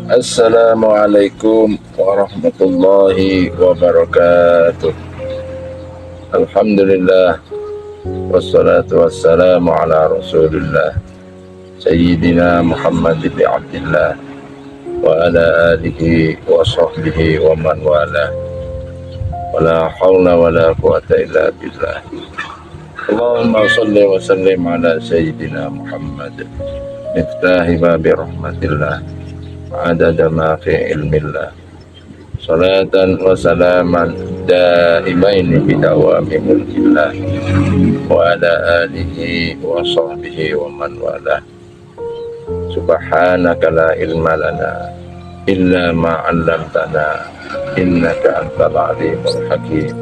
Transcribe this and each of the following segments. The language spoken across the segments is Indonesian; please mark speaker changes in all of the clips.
Speaker 1: Assalamualaikum warahmatullahi wabarakatuh. Alhamdulillah, wassalatu wassalamu ala rasulillah Sayyidina Muhammad bin Abdullah wa ala alihi wa sahbihi wa man wala. Wala hawla wala quwata illa billah. Allahumma salli wa sallim ala Sayyidina Muhammad miftahi babi rahmatillah adada ma fi ilmillah, salatan wa salaman daimaini bidawami mulkillah wa ala alihi wa sahbihi wa man wala. Subhanaka la ilma lana illa ma 'allamtana innaka antal alimul hakim.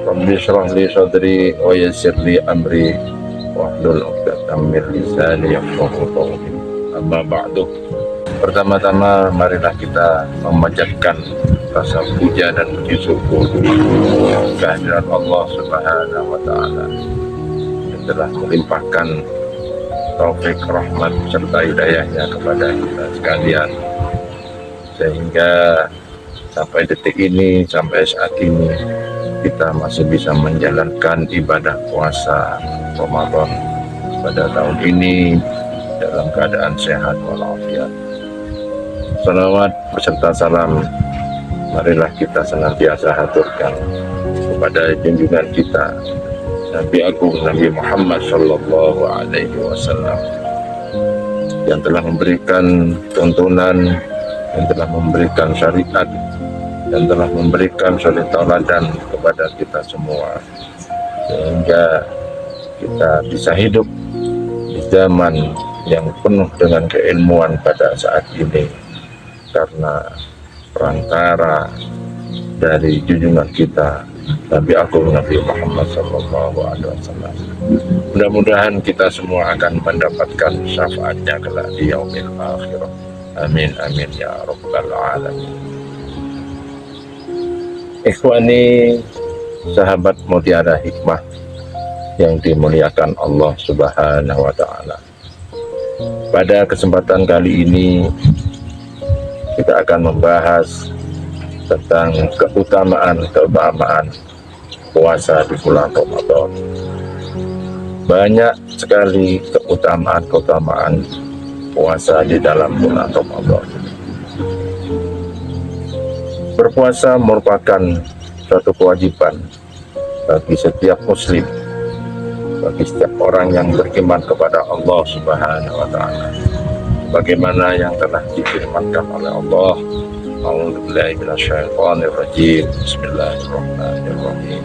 Speaker 1: Rabbi shrah li sadri wa yassir li amri wahlul 'uqdatam min lisani yafqahu qawli. Amma ba'du. Pertama-tama marilah kita memanjatkan rasa puja dan puji syukur kehadirat Allah Subhanahu wa Ta'ala yang telah melimpahkan taufik, rahmat serta hidayahnya kepada kita sekalian, sehingga sampai detik ini, sampai saat ini kita masih bisa menjalankan ibadah puasa Ramadan pada tahun ini dalam keadaan sehat walafiat. Salawat beserta salam marilah kita senantiasa haturkan kepada junjungan kita Nabi Agung Nabi Muhammad Sallallahu Alaihi Wasallam, yang telah memberikan tuntunan, yang telah memberikan syariat, yang telah memberikan suri tauladan kepada kita semua, sehingga kita bisa hidup di zaman yang penuh dengan keilmuan pada saat ini, karena perantara dari junjungan kita Nabi Agung Nabi Muhammad Sallallahu Alaihi Wasallam. Mudah-mudahan kita semua akan mendapatkan syafaatnya kelak di yaumil akhirah. Amin amin ya rabbal alamin. Ikhwani, sahabat Mutiara Hikmah yang dimuliakan Allah Subhanahu wa Ta'ala, pada kesempatan kali ini kita akan membahas tentang keutamaan puasa di bulan Ramadan. Banyak sekali keutamaan puasa di dalam bulan Ramadan. Berpuasa merupakan suatu kewajiban bagi setiap muslim, bagi setiap orang yang beriman kepada Allah Subhanahu wa Ta'ala, bagaimana yang telah difirmankan oleh Allah. A'udzubillahi minasyaitonir rajim. Bismillahirrahmanirrahim.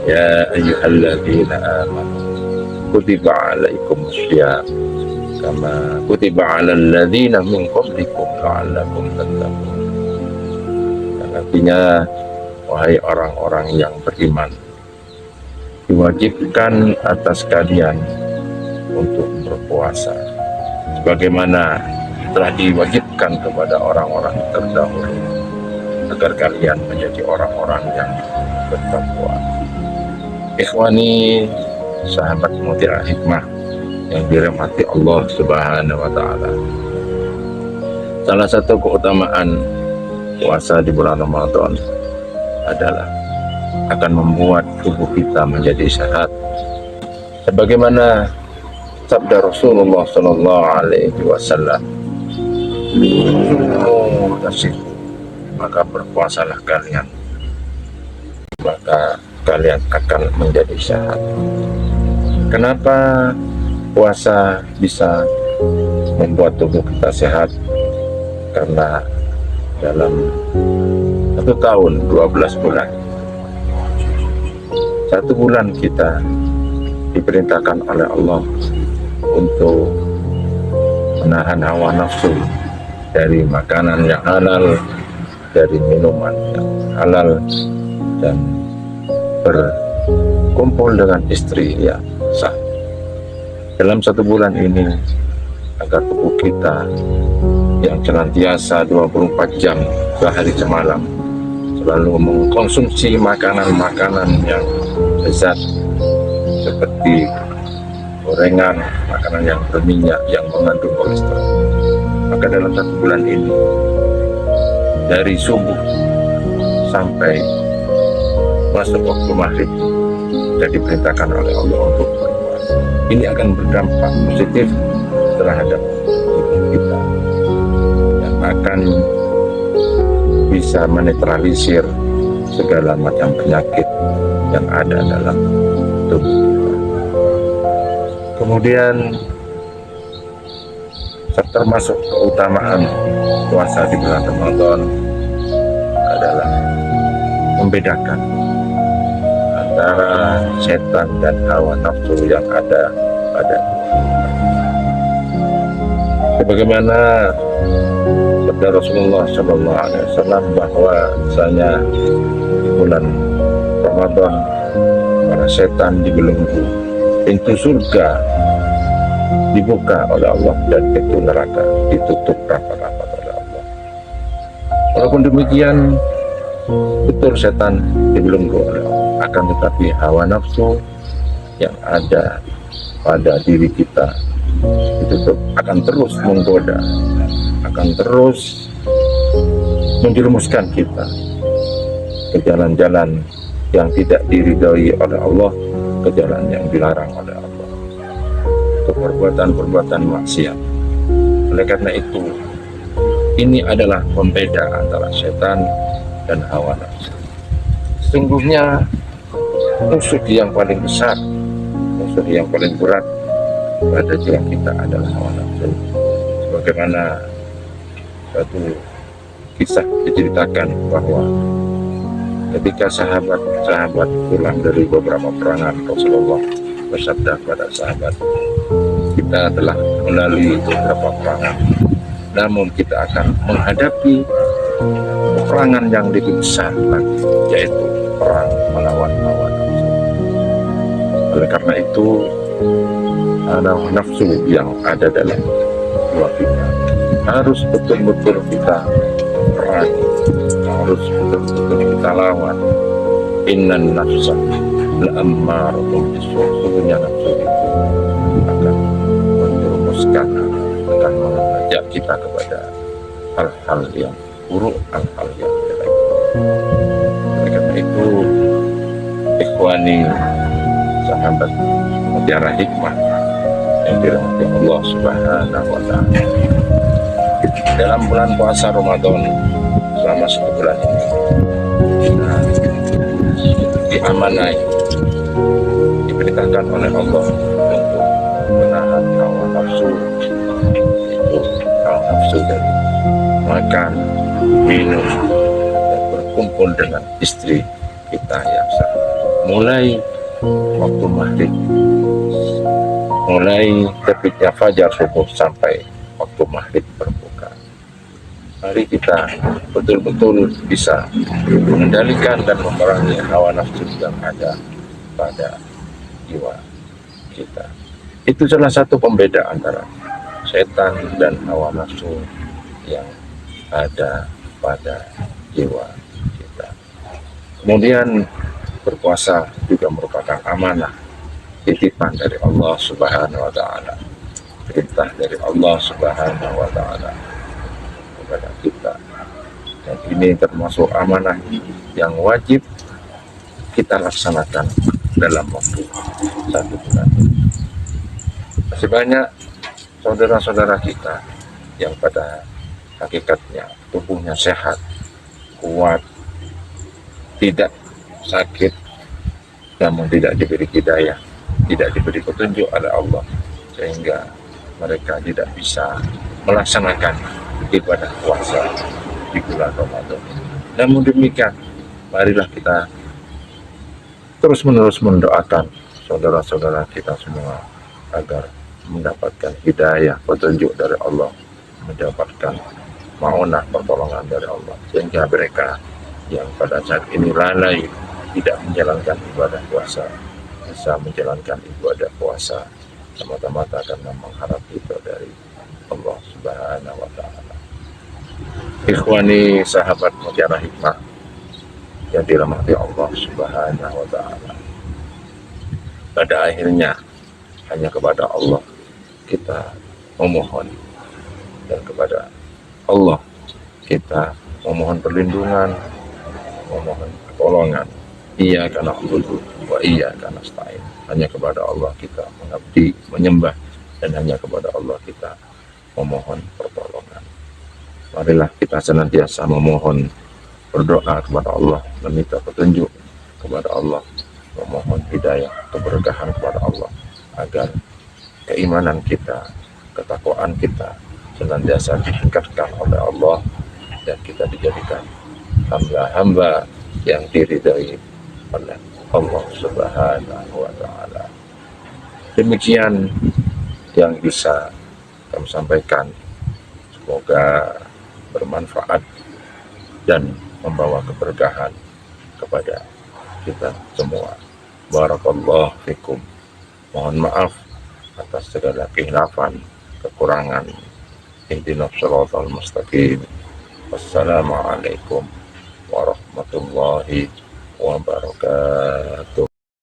Speaker 1: Ya ayyuhalladzina amanu kutiba 'alaikumus syiyam kama kutiba 'alal ladzina min qablikum la'allakum tattaqun. Artinya, wahai orang-orang yang beriman, diwajibkan atas kalian untuk berpuasa sebagaimana telah diwajibkan kepada orang-orang terdahulu, agar kalian menjadi orang-orang yang bertakwa. Ikhwani, sahabat Mutiara Hikmah yang dirahmati Allah Subhanahu wa Ta'ala, salah satu keutamaan puasa di bulan Ramadan adalah akan membuat tubuh kita menjadi sehat, sebagaimana sabda Rasulullah Sallallahu Alaihi Wasallam, maka berpuasalah kalian, maka kalian akan menjadi sehat. Kenapa puasa bisa membuat tubuh kita sehat? Karena dalam 1 tahun 12 bulan, 1 bulan kita diperintahkan oleh Allah untuk menahan hawa nafsu dari makanan yang halal, dari minuman yang halal, dan berkumpul dengan istri yang sah. Dalam 1 bulan ini, agar tubuh kita yang senantiasa 24 jam sehari semalam selalu mengkonsumsi makanan-makanan yang lezat seperti gorengan, makanan yang berminyak, yang mengandung kolesterol, Maka dalam 1 bulan ini, dari subuh sampai masuk waktu maghrib, kita diperintahkan oleh Allah untuk berpuasa. Ini akan berdampak positif terhadap tubuh kita, yang akan bisa menetralisir segala macam penyakit yang ada dalam tubuh kita. Kemudian termasuk keutamaan puasa di bulan Ramadan adalah membedakan antara setan dan hawa nafsu yang ada pada kita. Sebagaimana sabda Rasulullah SAW bahwa misalnya di bulan Ramadan para setan dibelenggu, pintu surga dibuka oleh Allah dan pintu neraka ditutup rapat-rapat oleh Allah. Walaupun demikian, betul setan dibelenggu oleh Allah, akan tetapi hawa nafsu yang ada pada diri kita itu akan terus menggoda, akan terus menjerumuskan kita ke jalan-jalan yang tidak diridhoi oleh Allah, ke jalan yang dilarang oleh Allah, ke perbuatan-perbuatan maksiat. Oleh karena itu, ini adalah pembeda antara setan dan hawa nafsu. Sesungguhnya musuh yang paling besar, musuh yang paling berat pada jiwa kita adalah hawa nafsu. Sebagaimana suatu kisah diceritakan bahwa ketika sahabat-sahabat pulang dari beberapa perangan, Rasulullah bersabda kepada sahabat, kita telah melalui beberapa perangan, namun kita akan menghadapi peperangan yang lebih besar lagi, yaitu perang melawan hawa nafsu. Oleh karena itu, hawa nafsu yang ada dalam jiwa kita harus betul-betul kita perangi, harus betul-betul kita lawan. Innan nafsa la'ammaratun bisu', sesungguhnya nafsu itu akan menjerumuskan, akan mengajak kita kepada hal-hal yang buruk, hal-hal yang jelek. Oleh karena itu, ikhwani sahabat mutiara hikmah yang dirahmati Allah Subhanahu wa Ta'ala, dalam bulan puasa Ramadan selama 1 bulan ini kita diamanai, diperintahkan oleh Allah untuk menahan hawa nafsu, itu hawa nafsu dari makan, minum, dan berkumpul dengan istri kita yang sah. Mulai waktu maghrib, mulai terbitnya fajar subuh sampai waktu maghrib berbuka. Mari kita betul-betul bisa mengendalikan dan memerangi hawa nafsu yang ada pada jiwa kita. Itu salah satu pembeda antara setan dan hawa nafsu yang ada pada jiwa kita. Kemudian berpuasa juga merupakan amanah, titipan dari Allah Subhanahu wa Ta'ala, perintah dari Allah Subhanahu wa Ta'ala kepada kita. Dan ini termasuk amanah yang wajib kita laksanakan dalam waktu 1 bulan. Masih banyak saudara-saudara kita yang pada hakikatnya tubuhnya sehat, kuat, tidak sakit, namun tidak diberi hidayah, tidak diberi petunjuk oleh Allah, sehingga mereka tidak bisa melaksanakan ibadah puasa di bulan Ramadan. Namun demikian, marilah kita terus-menerus mendoakan saudara-saudara kita semua agar mendapatkan hidayah, petunjuk dari Allah, mendapatkan maunah pertolongan dari Allah, sehingga mereka yang pada saat ini lalai tidak menjalankan ibadah puasa bisa menjalankan ibadah puasa semata-mata karena mengharap itu dari Allah Subhanahu wa Ta'ala. Ikhwani sahabat mutiara hikmah yang dirahmati Allah Subhanahu wa Ta'ala, pada akhirnya hanya kepada Allah kita memohon, dan kepada Allah kita memohon perlindungan, memohon pertolongan. Iyyaka na'budu wa iyyaka nasta'in. Hanya kepada Allah kita mengabdi, menyembah, dan hanya kepada Allah kita memohon pertolongan. Marilah kita senantiasa memohon, berdoa kepada Allah, meminta petunjuk kepada Allah, memohon hidayah, keberkahan kepada Allah, agar keimanan kita, ketakwaan kita senantiasa ditingkatkan oleh Allah, dan kita dijadikan hamba-hamba yang diridhai oleh Allah Subhanahu wa Ta'ala. Demikian yang bisa kami sampaikan, semoga bermanfaat dan membawa keberkahan kepada kita semua. Barakallahu fikum. Mohon maaf atas segala khilafan, kekurangan. Ihdinas shiratal mustaqim. Wassalamualaikum warahmatullahi wabarakatuh.